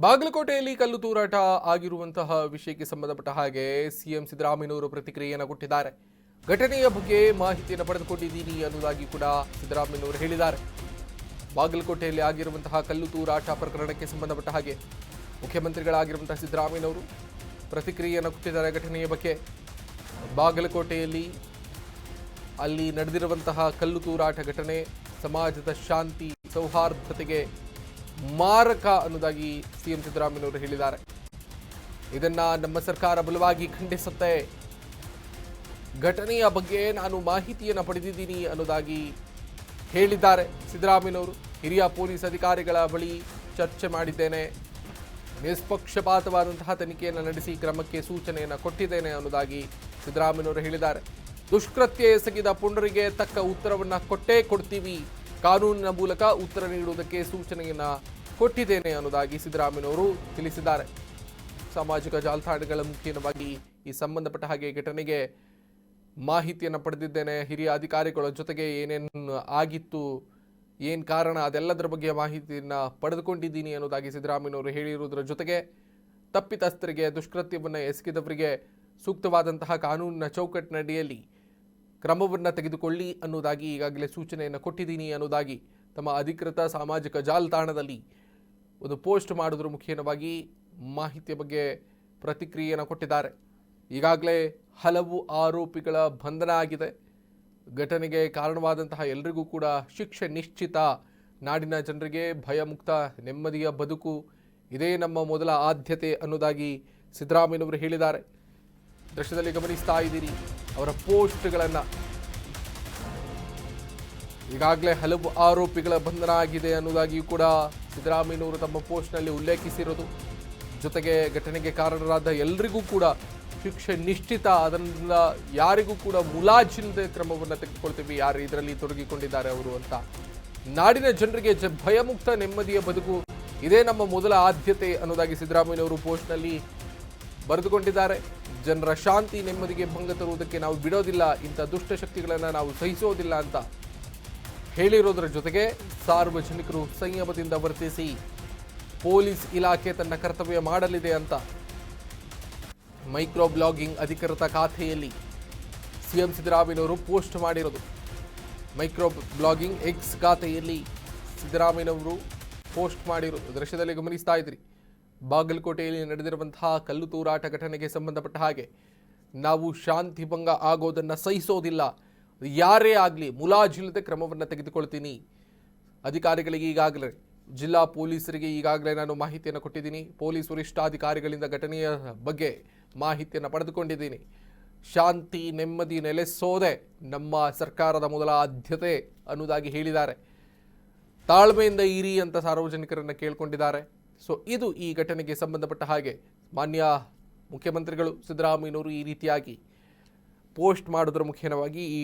ಬಾಗಲಕೋಟೆಯಲ್ಲಿ ಕಲ್ಲು ತೂರಾಟ ಆಗಿರುವಂತಹ ವಿಷಯಕ್ಕೆ ಸಂಬಂಧಪಟ್ಟ ಹಾಗೆ ಸಿಎಂ ಸಿದ್ದರಾಮಯ್ಯನವರು ಪ್ರತಿಕ್ರಿಯೆಯನ್ನು ಕೊಟ್ಟಿದ್ದಾರೆ. ಘಟನೆಯ ಬಗ್ಗೆ ಮಾಹಿತಿಯನ್ನು ಪಡೆದುಕೊಂಡಿದ್ದೀನಿ ಅನ್ನೋದಾಗಿ ಕೂಡ ಸಿದ್ದರಾಮಯ್ಯನವರು ಹೇಳಿದ್ದಾರೆ. ಬಾಗಲಕೋಟೆಯಲ್ಲಿ ಆಗಿರುವಂತಹ ಕಲ್ಲು ತೂರಾಟ ಪ್ರಕರಣಕ್ಕೆ ಸಂಬಂಧಪಟ್ಟ ಹಾಗೆ ಮುಖ್ಯಮಂತ್ರಿಗಳಾಗಿರುವಂತಹ ಸಿದ್ದರಾಮಯ್ಯನವರು ಪ್ರತಿಕ್ರಿಯೆಯನ್ನು ಕೊಟ್ಟಿದ್ದಾರೆ. ಘಟನೆಯ ಬಗ್ಗೆ ಬಾಗಲಕೋಟೆಯಲ್ಲಿ ಅಲ್ಲಿ ನಡೆದಿರುವಂತಹ ಕಲ್ಲು ತೂರಾಟ ಘಟನೆ ಸಮಾಜದ ಶಾಂತಿ ಸೌಹಾರ್ದತೆಗೆ ಮಾರಕ ಅನ್ನೋದಾಗಿ ಸಿಎಂ ಸಿದ್ದರಾಮಯ್ಯನವರು ಹೇಳಿದ್ದಾರೆ. ಇದನ್ನ ನಮ್ಮ ಸರ್ಕಾರ ಬಲವಾಗಿ ಖಂಡಿಸುತ್ತೆ. ಘಟನೆಯ ಬಗ್ಗೆ ನಾನು ಮಾಹಿತಿಯನ್ನು ಪಡೆದಿದ್ದೀನಿ ಅನ್ನೋದಾಗಿ ಹೇಳಿದ್ದಾರೆ ಸಿದ್ದರಾಮಯ್ಯನವರು. ಹಿರಿಯ ಪೊಲೀಸ್ ಅಧಿಕಾರಿಗಳ ಬಳಿ ಚರ್ಚೆ ಮಾಡಿದ್ದೇನೆ, ನಿಷ್ಪಕ್ಷಪಾತವಾದಂತಹ ತನಿಖೆಯನ್ನು ನಡೆಸಿ ಕ್ರಮಕ್ಕೆ ಸೂಚನೆಯನ್ನು ಕೊಟ್ಟಿದ್ದೇನೆ ಅನ್ನೋದಾಗಿ ಸಿದ್ದರಾಮಯ್ಯನವರು ಹೇಳಿದ್ದಾರೆ. ದುಷ್ಕೃತ್ಯ ಎಸಗಿದ ಪುಂಡರಿಗೆ ತಕ್ಕ ಉತ್ತರವನ್ನು ಕೊಟ್ಟೇ ಕೊಡ್ತೀವಿ, ಕಾನೂನಿನ ಮೂಲಕ ಉತ್ತರ ನೀಡುವುದಕ್ಕೆ ಸೂಚನೆಯನ್ನು ಕೊಟ್ಟಿದ್ದೇನೆ ಅನ್ನೋದಾಗಿ ಸಿದ್ದರಾಮಯ್ಯನವರು ತಿಳಿಸಿದ್ದಾರೆ. ಸಾಮಾಜಿಕ ಜಾಲತಾಣಗಳ ಮುಖೇನವಾಗಿ ಈ ಸಂಬಂಧಪಟ್ಟ ಹಾಗೆ ಘಟನೆಗೆ ಮಾಹಿತಿಯನ್ನು ಪಡೆದಿದ್ದೇನೆ, ಹಿರಿಯ ಅಧಿಕಾರಿಗಳ ಜೊತೆಗೆ ಏನೇನು ಆಗಿತ್ತು, ಏನು ಕಾರಣ, ಅದೆಲ್ಲದರ ಬಗ್ಗೆ ಮಾಹಿತಿಯನ್ನು ಪಡೆದುಕೊಂಡಿದ್ದೀನಿ ಅನ್ನೋದಾಗಿ ಸಿದ್ದರಾಮಯ್ಯನವರು ಹೇಳಿರುವುದರ ಜೊತೆಗೆ ತಪ್ಪಿತಸ್ಥರಿಗೆ, ದುಷ್ಕೃತ್ಯವನ್ನು ಎಸಗಿದವರಿಗೆ ಸೂಕ್ತವಾದಂತಹ ಕಾನೂನಿನ ಚೌಕಟ್ಟಿನಡಿಯಲ್ಲಿ ಕ್ರಮವನ್ನು ತೆಗೆದುಕೊಳ್ಳಿ ಅನ್ನೋದಾಗಿ ಈಗಾಗಲೇ ಸೂಚನೆಯನ್ನು ಕೊಟ್ಟಿದ್ದೀನಿ ಅನ್ನೋದಾಗಿ ತಮ್ಮ ಅಧಿಕೃತ ಸಾಮಾಜಿಕ ಜಾಲತಾಣದಲ್ಲಿ ಒಂದು ಪೋಸ್ಟ್ ಮಾಡೋದ್ರ ಮುಖೇನವಾಗಿ ಮಾಹಿತಿಯ ಬಗ್ಗೆ ಪ್ರತಿಕ್ರಿಯೆಯನ್ನು ಕೊಟ್ಟಿದ್ದಾರೆ. ಈಗಾಗಲೇ ಹಲವು ಆರೋಪಿಗಳ ಬಂಧನ ಆಗಿದೆ. ಘಟನೆಗೆ ಕಾರಣವಾದಂತಹ ಎಲ್ಲರಿಗೂ ಕೂಡ ಶಿಕ್ಷೆ ನಿಶ್ಚಿತ. ನಾಡಿನ ಜನರಿಗೆ ಭಯಮುಕ್ತ ನೆಮ್ಮದಿಯ ಬದುಕು, ಇದೇ ನಮ್ಮ ಮೊದಲ ಆದ್ಯತೆ ಅನ್ನೋದಾಗಿ ಸಿದ್ದರಾಮಯ್ಯನವರು ಹೇಳಿದ್ದಾರೆ. ದೃಶ್ಯದಲ್ಲಿ ಗಮನಿಸ್ತಾ ಇದ್ದೀರಿ ಅವರ ಪೋಸ್ಟ್ಗಳನ್ನು. ಈಗಾಗಲೇ ಹಲವು ಆರೋಪಿಗಳ ಬಂಧನ ಆಗಿದೆ ಅನ್ನೋದಾಗಿಯೂ ಕೂಡ ಸಿದ್ದರಾಮಯ್ಯನವರು ತಮ್ಮ ಪೋಸ್ಟ್ನಲ್ಲಿ ಉಲ್ಲೇಖಿಸಿರೋದು. ಜೊತೆಗೆ ಘಟನೆಗೆ ಕಾರಣರಾದ ಎಲ್ಲರಿಗೂ ಕೂಡ ಶಿಕ್ಷೆ ನಿಶ್ಚಿತ, ಅದರಿಂದ ಯಾರಿಗೂ ಕೂಡ ಮುಲಾಜಿಲ್ಲದೆ ಕ್ರಮವನ್ನು ತೆಗೆದುಕೊಳ್ತೀವಿ, ಯಾರು ಇದರಲ್ಲಿ ತೊಡಗಿಕೊಂಡಿದ್ದಾರೆ ಅವರು ಅಂತ. ನಾಡಿನ ಜನರಿಗೆ ಭಯಮುಕ್ತ ನೆಮ್ಮದಿಯ ಬದುಕು, ಇದೇ ನಮ್ಮ ಮೊದಲ ಆದ್ಯತೆ ಅನ್ನೋದಾಗಿ ಸಿದ್ದರಾಮಯ್ಯನವರು ಪೋಸ್ಟ್ನಲ್ಲಿ ಬರೆದುಕೊಂಡಿದ್ದಾರೆ. ಜನರ ಶಾಂತಿ ನೆಮ್ಮದಿಗೆ ಭಂಗ ತರುವುದಕ್ಕೆ ನಾವು ಬಿಡೋದಿಲ್ಲ, ಇಂಥ ದುಷ್ಟಶಕ್ತಿಗಳನ್ನು ನಾವು ಸಹಿಸೋದಿಲ್ಲ ಅಂತ ಹೇಳಿರೋದರ ಜೊತೆಗೆ ಸಾರ್ವಜನಿಕರು ಸಂಯಮದಿಂದ ವರ್ತಿಸಿ ಪೊಲೀಸ್ ಇಲಾಖೆ ತನ್ನ ಕರ್ತವ್ಯ ಮಾಡಲಿದೆ ಅಂತ ಮೈಕ್ರೋ ಬ್ಲಾಗಿಂಗ್ ಅಧಿಕೃತ ಖಾತೆಯಲ್ಲಿ ಸಿಎಂ ಸಿದ್ದರಾಮಯ್ಯನವರು ಪೋಸ್ಟ್ ಮಾಡಿರೋದು. ಮೈಕ್ರೋ ಬ್ಲಾಗಿಂಗ್ ಎಕ್ಸ್ ಖಾತೆಯಲ್ಲಿ ಸಿದ್ದರಾಮಯ್ಯನವರು ಪೋಸ್ಟ್ ಮಾಡಿರೋದು ದೃಶ್ಯದಲ್ಲಿ ಗಮನಿಸ್ತಾ ಇದ್ರಿ. ಬಾಗಲಕೋಟೆಯಲ್ಲಿ ನಡೆದಿರುವಂತಹ ಕಲ್ಲು ತೂರಾಟ ಘಟನೆಗೆ ಸಂಬಂಧಪಟ್ಟ ಹಾಗೆ ನಾವು ಶಾಂತಿ ಭಂಗ ಆಗೋದನ್ನು ಸಹಿಸೋದಿಲ್ಲ, ಯಾರೇ ಆಗಲಿ ಮುಲಾಜಿಲ್ಲದೆ ಕ್ರಮವನ್ನು ತೆಗೆದುಕೊಳ್ತೀನಿ. ಅಧಿಕಾರಿಗಳಿಗೆ ಈಗಾಗಲೇ ಜಿಲ್ಲಾ ಪೊಲೀಸರಿಗೆ ಈಗಾಗಲೇ ನಾನು ಮಾಹಿತಿಯನ್ನು ಕೊಟ್ಟಿದ್ದೀನಿ. ಪೊಲೀಸ್ ವರಿಷ್ಠಾಧಿಕಾರಿಗಳಿಂದ ಘಟನೆಯ ಬಗ್ಗೆ ಮಾಹಿತಿಯನ್ನು ಪಡೆದುಕೊಂಡಿದ್ದೀನಿ. ಶಾಂತಿ ನೆಮ್ಮದಿ ನೆಲೆಸೋದೆ ನಮ್ಮ ಸರ್ಕಾರದ ಮೊದಲ ಆದ್ಯತೆ ಅನ್ನೋದಾಗಿ ಹೇಳಿದ್ದಾರೆ. ತಾಳ್ಮೆಯಿಂದ ಇರಿ ಅಂತ ಸಾರ್ವಜನಿಕರನ್ನು ಕೇಳ್ಕೊಂಡಿದ್ದಾರೆ. ಸೊ ಇದು ಈ ಘಟನೆಗೆ ಸಂಬಂಧಪಟ್ಟ ಹಾಗೆ ಮಾನ್ಯ ಮುಖ್ಯಮಂತ್ರಿಗಳು ಸಿದ್ದರಾಮಯ್ಯನವರು ಈ ರೀತಿಯಾಗಿ ಪೋಸ್ಟ್ ಮಾಡೋದ್ರ ಮುಖೇನವಾಗಿ ಈ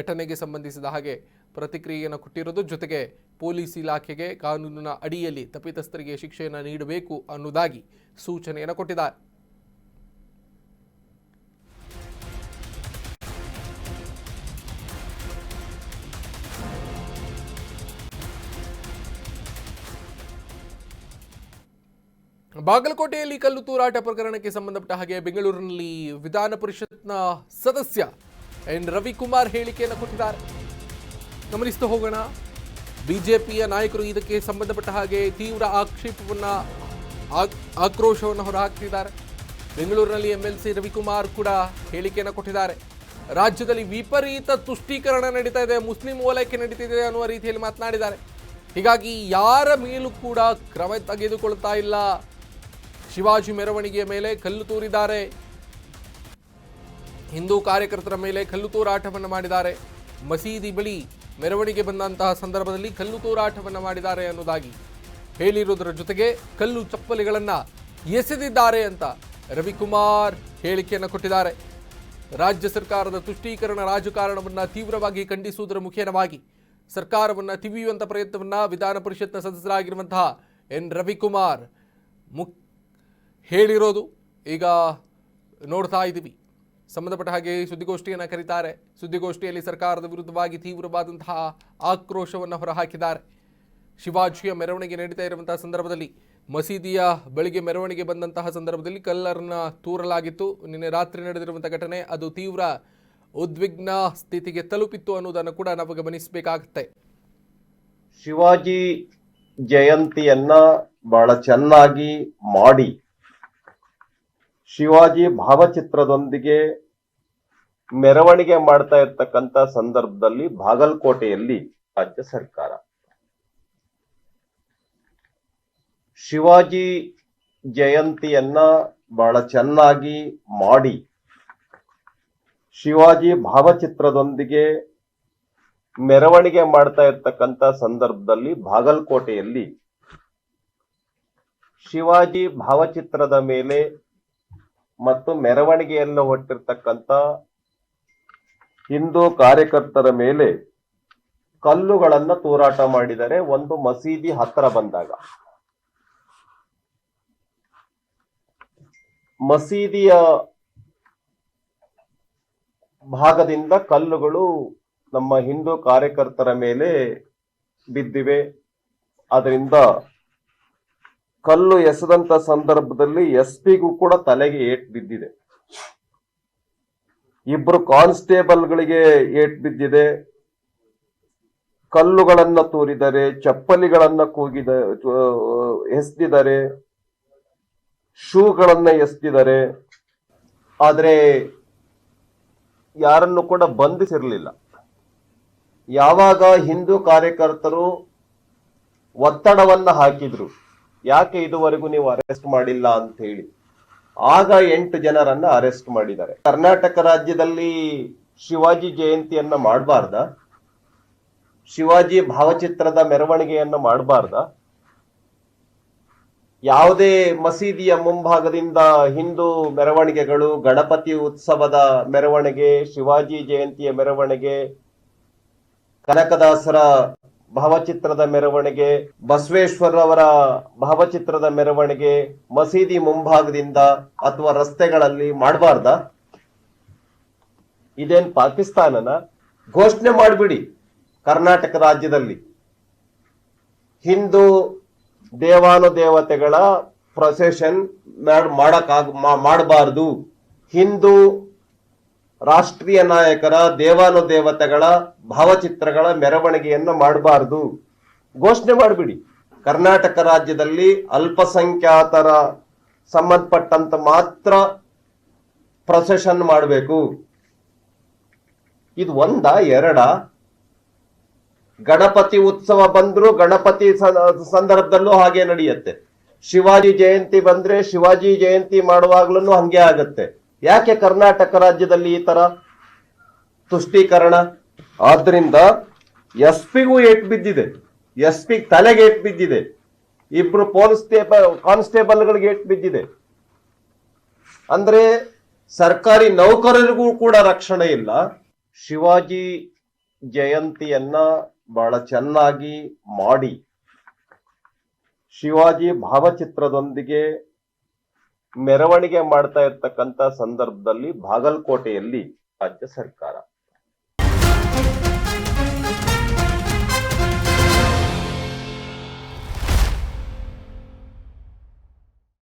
ಘಟನೆಗೆ ಸಂಬಂಧಿಸಿದ ಹಾಗೆ ಪ್ರತಿಕ್ರಿಯೆಯನ್ನು ಕೊಟ್ಟಿರೋದು. ಜೊತೆಗೆ ಪೊಲೀಸ್ ಇಲಾಖೆಗೆ ಕಾನೂನಿನ ಅಡಿಯಲ್ಲಿ ತಪ್ಪಿತಸ್ಥರಿಗೆ ಶಿಕ್ಷೆಯನ್ನು ನೀಡಬೇಕು ಅನ್ನೋದಾಗಿ ಸೂಚನೆಯನ್ನು ಕೊಟ್ಟಿದ್ದಾರೆ. ಬಾಗಲಕೋಟೆಯಲ್ಲಿ ಕಲ್ಲು ತೂರಾಟ ಪ್ರಕರಣಕ್ಕೆ ಸಂಬಂಧಪಟ್ಟ ಹಾಗೆ ಬೆಂಗಳೂರಿನಲ್ಲಿ ವಿಧಾನ ಪರಿಷತ್ನ ಸದಸ್ಯ ಎನ್ ರವಿಕುಮಾರ್ ಹೇಳಿಕೆಯನ್ನು ಕೊಟ್ಟಿದ್ದಾರೆ. ಗಮನಿಸ್ತಾ ಹೋಗೋಣ. ಬಿಜೆಪಿಯ ನಾಯಕರು ಇದಕ್ಕೆ ಸಂಬಂಧಪಟ್ಟ ಹಾಗೆ ತೀವ್ರ ಆಕ್ರೋಶವನ್ನು ಹೊರಹಾಕ್ತಿದ್ದಾರೆ. ಬೆಂಗಳೂರಿನಲ್ಲಿ ಎಂಎಲ್ಸಿ ರವಿಕುಮಾರ್ ಕೂಡ ಹೇಳಿಕೆಯನ್ನು ಕೊಟ್ಟಿದ್ದಾರೆ. ರಾಜ್ಯದಲ್ಲಿ ವಿಪರೀತ ತುಷ್ಟೀಕರಣ ನಡೀತಾ ಇದೆ, ಮುಸ್ಲಿಂ ಓಲೈಕೆ ನಡೀತಿದೆ ಅನ್ನುವ ರೀತಿಯಲ್ಲಿ ಮಾತನಾಡಿದ್ದಾರೆ. ಹೀಗಾಗಿ ಯಾರ ಮೇಲೂ ಕೂಡ ಕ್ರಮ ತೆಗೆದುಕೊಳ್ತಾ ಇಲ್ಲ. ಶಿವಾಜಿ ಮೆರವಣಿಗೆಯ ಮೇಲೆ ಕಲ್ಲು ತೂರಿದ್ದಾರೆ, ಹಿಂದೂ ಕಾರ್ಯಕರ್ತರ ಮೇಲೆ ಕಲ್ಲು ತೂರಾಟವನ್ನು ಮಾಡಿದ್ದಾರೆ, ಮಸೀದಿ ಬಳಿ ಮೆರವಣಿಗೆ ಬಂದಂತಹ ಸಂದರ್ಭದಲ್ಲಿ ಕಲ್ಲು ತೂರಾಟವನ್ನು ಮಾಡಿದ್ದಾರೆ ಅನ್ನೋದಾಗಿ ಹೇಳಿರುವುದರ ಜೊತೆಗೆ ಕಲ್ಲು ಚಪ್ಪಲಿಗಳನ್ನು ಎಸೆದಿದ್ದಾರೆ ಅಂತ ರವಿಕುಮಾರ್ ಹೇಳಿಕೆಯನ್ನು ಕೊಟ್ಟಿದ್ದಾರೆ. ರಾಜ್ಯ ಸರ್ಕಾರದ ತುಷ್ಟೀಕರಣ ರಾಜಕಾರಣವನ್ನು ತೀವ್ರವಾಗಿ ಖಂಡಿಸುವುದರ ಮುಖೇನವಾಗಿ ಸರ್ಕಾರವನ್ನು ತಿವಿಯುವಂಥ ಪ್ರಯತ್ನವನ್ನು ವಿಧಾನ ಪರಿಷತ್ನ ಸದಸ್ಯರಾಗಿರುವಂತಹ ಎನ್ ರವಿಕುಮಾರ್ ಹೇಳಿರೋದು ಈಗ ನೋಡ್ತಾ ಇದ್ದೀವಿ. ಸಂಬಂಧಪಟ್ಟ ಹಾಗೆ ಸುದ್ದಿಗೋಷ್ಠಿಯನ್ನು ಕರೀತಾರೆ. ಸುದ್ದಿಗೋಷ್ಠಿಯಲ್ಲಿ ಸರ್ಕಾರದ ವಿರುದ್ಧವಾಗಿ ತೀವ್ರವಾದಂತಹ ಆಕ್ರೋಶವನ್ನು ಹೊರಹಾಕಿದ್ದಾರೆ. ಶಿವಾಜಿಯ ಮೆರವಣಿಗೆ ನಡೀತಾ ಇರುವಂತಹ ಸಂದರ್ಭದಲ್ಲಿ ಮಸೀದಿಯ ಬಳಿಗೆ ಮೆರವಣಿಗೆ ಬಂದಂತಹ ಸಂದರ್ಭದಲ್ಲಿ ಕಲ್ಲರನ್ನ ತೂರಲಾಗಿತ್ತು. ನಿನ್ನೆ ರಾತ್ರಿ ನಡೆದಿರುವಂತಹ ಘಟನೆ ಅದು ತೀವ್ರ ಉದ್ವಿಗ್ನ ಸ್ಥಿತಿಗೆ ತಲುಪಿತ್ತು ಅನ್ನೋದನ್ನು ಕೂಡ ನಾವು ಗಮನಿಸಬೇಕಾಗುತ್ತೆ. ಶಿವಾಜಿ ಜಯಂತಿಯನ್ನ ಬಹಳ ಚೆನ್ನಾಗಿ ಮಾಡಿ ಶಿವಾಜಿ ಭಾವಚಿತ್ರದೊಂದಿಗೆ ಮೆರವಣಿಗೆ ಮಾಡ್ತಾ ಇರ್ತಕ್ಕಂಥ ಸಂದರ್ಭದಲ್ಲಿ ಬಾಗಲಕೋಟೆಯಲ್ಲಿ ರಾಜ್ಯ ಸರ್ಕಾರ ಶಿವಾಜಿ ಜಯಂತಿಯನ್ನ ಬಹಳ ಚೆನ್ನಾಗಿ ಮಾಡಿ ಶಿವಾಜಿ ಭಾವಚಿತ್ರದೊಂದಿಗೆ ಮೆರವಣಿಗೆ ಮಾಡ್ತಾ ಇರ್ತಕ್ಕಂಥ ಸಂದರ್ಭದಲ್ಲಿ ಬಾಗಲಕೋಟೆಯಲ್ಲಿ ಶಿವಾಜಿ ಭಾವಚಿತ್ರದ ಮೇಲೆ ಮತ್ತು ಮೆರವಣಿಗೆಯನ್ನು ಹೊಟ್ಟಿರ್ತಕ್ಕಂಥ ಹಿಂದೂ ಕಾರ್ಯಕರ್ತರ ಮೇಲೆ ಕಲ್ಲುಗಳನ್ನ ತೂರಾಟ ಮಾಡಿದರೆ ಒಂದು ಮಸೀದಿ ಹತ್ತಿರ ಬಂದಾಗ ಮಸೀದಿಯ ಭಾಗದಿಂದ ಕಲ್ಲುಗಳು ನಮ್ಮ ಹಿಂದೂ ಕಾರ್ಯಕರ್ತರ ಮೇಲೆ ಬಿದ್ದಿವೆ. ಅದರಿಂದ ಕಲ್ಲು ಎಸೆದಂತ ಸಂದರ್ಭದಲ್ಲಿ ಎಸ್ಪಿಗೂ ಕೂಡ ತಲೆಗೆ ಏಟ್ ಬಿದ್ದಿದೆ. ಇಬ್ರು ಕಾನ್ಸ್ಟೇಬಲ್ಗಳಿಗೆ ಏಟ್ ಬಿದ್ದಿದೆ. ಕಲ್ಲುಗಳನ್ನ ತೂರಿದರೆ, ಚಪ್ಪಲಿಗಳನ್ನ ಎಸೆದಿದ್ದಾರೆ, ಶೂಗಳನ್ನ ಎಸೆದಿದ್ದಾರೆ. ಆದ್ರೆ ಯಾರನ್ನು ಕೂಡ ಬಂಧಿಸಿರಲಿಲ್ಲ. ಯಾವಾಗ ಹಿಂದೂ ಕಾರ್ಯಕರ್ತರು ಒತ್ತಡವನ್ನ ಹಾಕಿದ್ರು, ಯಾಕೆ ಇದುವರೆಗೂ ನೀವು ಅರೆಸ್ಟ್ ಮಾಡಿಲ್ಲ ಅಂತ ಹೇಳಿ, ಆಗ 8 ಜನರನ್ನ ಅರೆಸ್ಟ್ ಮಾಡಿದ್ದಾರೆ. ಕರ್ನಾಟಕ ರಾಜ್ಯದಲ್ಲಿ ಶಿವಾಜಿ ಜಯಂತಿಯನ್ನ ಮಾಡಬಾರ್ದ? ಶಿವಾಜಿ ಭಾವಚಿತ್ರದ ಮೆರವಣಿಗೆಯನ್ನ ಮಾಡಬಾರ್ದ? ಯಾವುದೇ ಮಸೀದಿಯ ಮುಂಭಾಗದಿಂದ ಹಿಂದೂ ಮೆರವಣಿಗೆಗಳು, ಗಣಪತಿ ಉತ್ಸವದ ಮೆರವಣಿಗೆ, ಶಿವಾಜಿ ಜಯಂತಿಯ ಮೆರವಣಿಗೆ, ಕನಕದಾಸರ ಭಾವಚಿತ್ರದ ಮೆರವಣಿಗೆ, ಬಸವೇಶ್ವರವರ ಭಾವಚಿತ್ರದ ಮೆರವಣಿಗೆ ಮಸೀದಿ ಮುಂಭಾಗದಿಂದ ಅಥವಾ ರಸ್ತೆಗಳಲ್ಲಿ ಮಾಡಬಾರ್ದ? ಇದೇನ್ ಪಾಕಿಸ್ತಾನನ? ಘೋಷಣೆ ಮಾಡಿಬಿಡಿ ಕರ್ನಾಟಕ ರಾಜ್ಯದಲ್ಲಿ ಹಿಂದೂ ದೇವಾನುದೇವತೆಗಳ ಪ್ರೊಸೆಷನ್ ಮಾಡಬಾರ್ದು, ಹಿಂದೂ ರಾಷ್ಟ್ರೀಯ ನಾಯಕರ ದೇವಾನುದೇವತೆಗಳ ಭಾವಚಿತ್ರಗಳ ಮೆರವಣಿಗೆಯನ್ನು ಮಾಡಬಾರ್ದು, ಘೋಷಣೆ ಮಾಡಿಬಿಡಿ. ಕರ್ನಾಟಕ ರಾಜ್ಯದಲ್ಲಿ ಅಲ್ಪಸಂಖ್ಯಾತರ ಸಂಬಂಧಪಟ್ಟಂತ ಮಾತ್ರ ಪ್ರೊಸೆಷನ್ ಮಾಡಬೇಕು. ಇದು ಎರಡ? ಗಣಪತಿ ಉತ್ಸವ ಬಂದ್ರು ಗಣಪತಿ ಸಂದರ್ಭದಲ್ಲೂ ಹಾಗೆ ನಡೆಯುತ್ತೆ. ಶಿವಾಜಿ ಜಯಂತಿ ಬಂದ್ರೆ ಶಿವಾಜಿ ಜಯಂತಿ ಮಾಡುವಾಗ್ಲೂ ಹಂಗೆ ಆಗತ್ತೆ. ಯಾಕೆ ಕರ್ನಾಟಕ ರಾಜ್ಯದಲ್ಲಿ ಈ ತರ ತುಷ್ಟೀಕರಣ? ಆದ್ರಿಂದ ಎಸ್ಪಿಗೂ ಏಟ್ ಬಿದ್ದಿದೆ, ಎಸ್ಪಿ ತಲೆಗೆ ಏಟ್ ಬಿದ್ದಿದೆ, ಇಬ್ರು ಪೊಲೀಸ್ ಕಾನ್ಸ್ಟೇಬಲ್ಗಳಿಗೆ ಏಟ್ ಬಿದ್ದಿದೆ. ಅಂದ್ರೆ ಸರ್ಕಾರಿ ನೌಕರರಿಗೂ ಕೂಡ ರಕ್ಷಣೆ ಇಲ್ಲ. ಶಿವಾಜಿ ಜಯಂತಿಯನ್ನ ಬಹಳ ಚೆನ್ನಾಗಿ ಮಾಡಿ ಶಿವಾಜಿ ಭಾವಚಿತ್ರದೊಂದಿಗೆ ಮೆರವಣಿಗೆ ಮಾಡ್ತಾ ಇರ್ತಕ್ಕಂಥ ಸಂದರ್ಭದಲ್ಲಿ ಬಾಗಲಕೋಟೆಯಲ್ಲಿ ರಾಜ್ಯ ಸರ್ಕಾರ